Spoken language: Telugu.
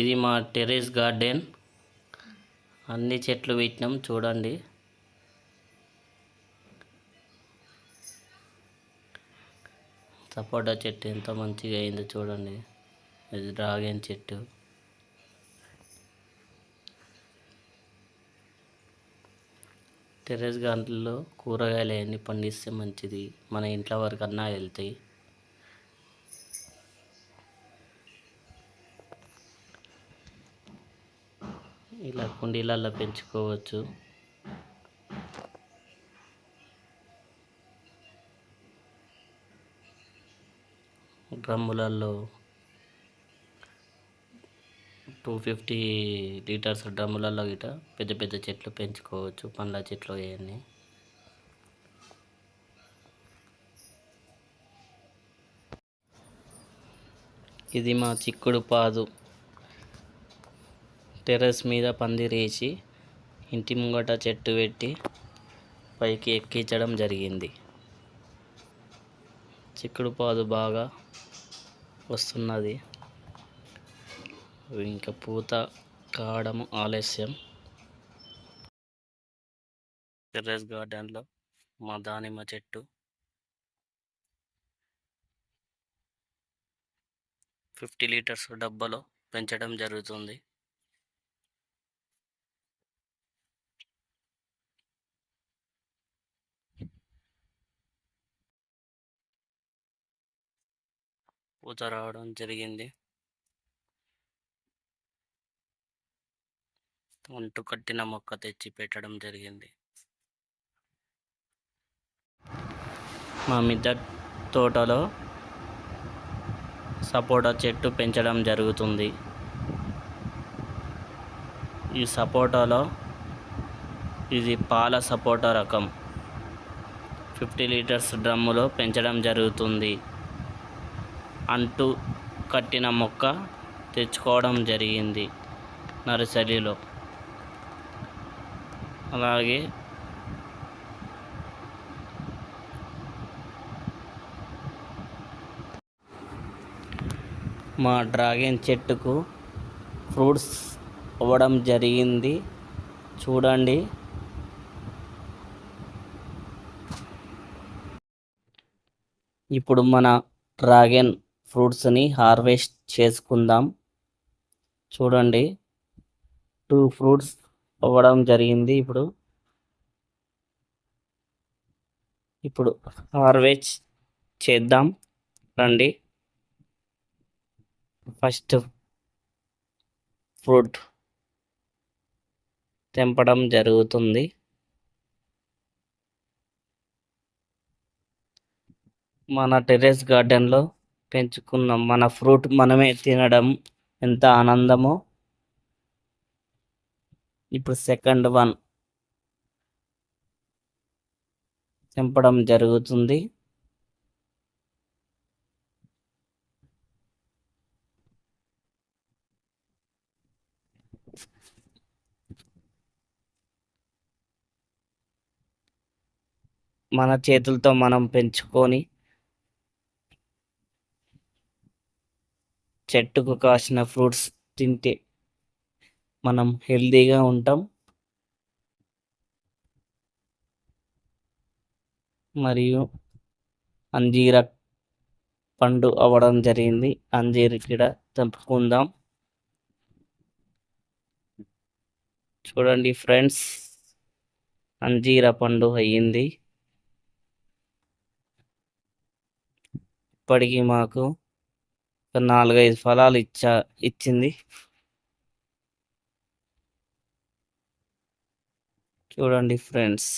ఇది మా టెర్రస్ గార్డెన్. అన్ని చెట్లు పెట్టినాం చూడండి. సపోటా చెట్టు ఎంత మంచిగా అయిందో చూడండి. ఇది డ్రాగన్ చెట్టు. టెర్రస్ గార్డెన్లో కూరగాయలు అవన్నీ పండిస్తే మంచిది, మన ఇంట్లో వరకు అన్నా వెళ్తాయి. ఇలా కుండీలలో పెంచుకోవచ్చు. డ్రమ్ములలో 250 లీటర్స్ డ్రమ్ములలో గిట పెద్ద పెద్ద చెట్లు పెంచుకోవచ్చు, పండ్ల చెట్లు అవన్నీ. ఇది మా చిక్కుడు పాదు. టెర్రస్ మీద పందిరేసి ఇంటి ముంగట చెట్టు పెట్టి పైకి ఎక్కించడం జరిగింది. చిక్కుడు పాదు బాగా వస్తున్నది. ఇంకా పూత కావడం ఆలస్యం. టెర్రస్ గార్డెన్లో మా దానిమ్మ చెట్టు 50 లీటర్స్ డబ్బాలో పెంచడం జరుగుతుంది. పూత రావడం జరిగింది. అంటు కట్టిన మొక్క తెచ్చి పెట్టడం జరిగింది. మా మిద్దె తోటలో సపోటా చెట్టు పెంచడం జరుగుతుంది. ఈ సపోటాలో ఇది పాల సపోటా రకం 50 లీటర్స్ డ్రమ్ములో పెంచడం జరుగుతుంది. అంటు కట్టిన మొక్క తెచ్చుకోవడం జరిగింది నర్సరీలో. అలాగే మా డ్రాగన్ చెట్టుకు ఫ్రూట్స్ అవ్వడం జరిగింది చూడండి. ఇప్పుడు మన డ్రాగన్ ఫ్రూట్స్ని హార్వెస్ట్ చేసుకుందాం. చూడండి, 2 ఫ్రూట్స్ అవ్వడం జరిగింది. ఇప్పుడు హార్వెస్ట్ చేద్దాం రండి. ఫస్ట్ ఫ్రూట్ తెంపడం జరుగుతుంది. మన టెర్రస్ గార్డెన్లో పెంచుకున్నాం మన ఫ్రూట్ మనమే తినడం ఎంత ఆనందమో. ఇప్పుడు సెకండ్ వన్ తెంపడం జరుగుతుంది. మన చేతులతో మనం పెంచుకొని చెట్టుకు కాసిన ఫ్రూట్స్ తింటే మనం హెల్తీగా ఉంటాం. మరియు అంజీర పండు అవ్వడం జరిగింది. అంజీర కూడా తెంపుకుందాం. చూడండి ఫ్రెండ్స్, అంజీర పండు అయ్యింది. ఇప్పటికీ మాకు 4-5 ఫలాలు ఇచ్చింది. చూడండి ఫ్రెండ్స్.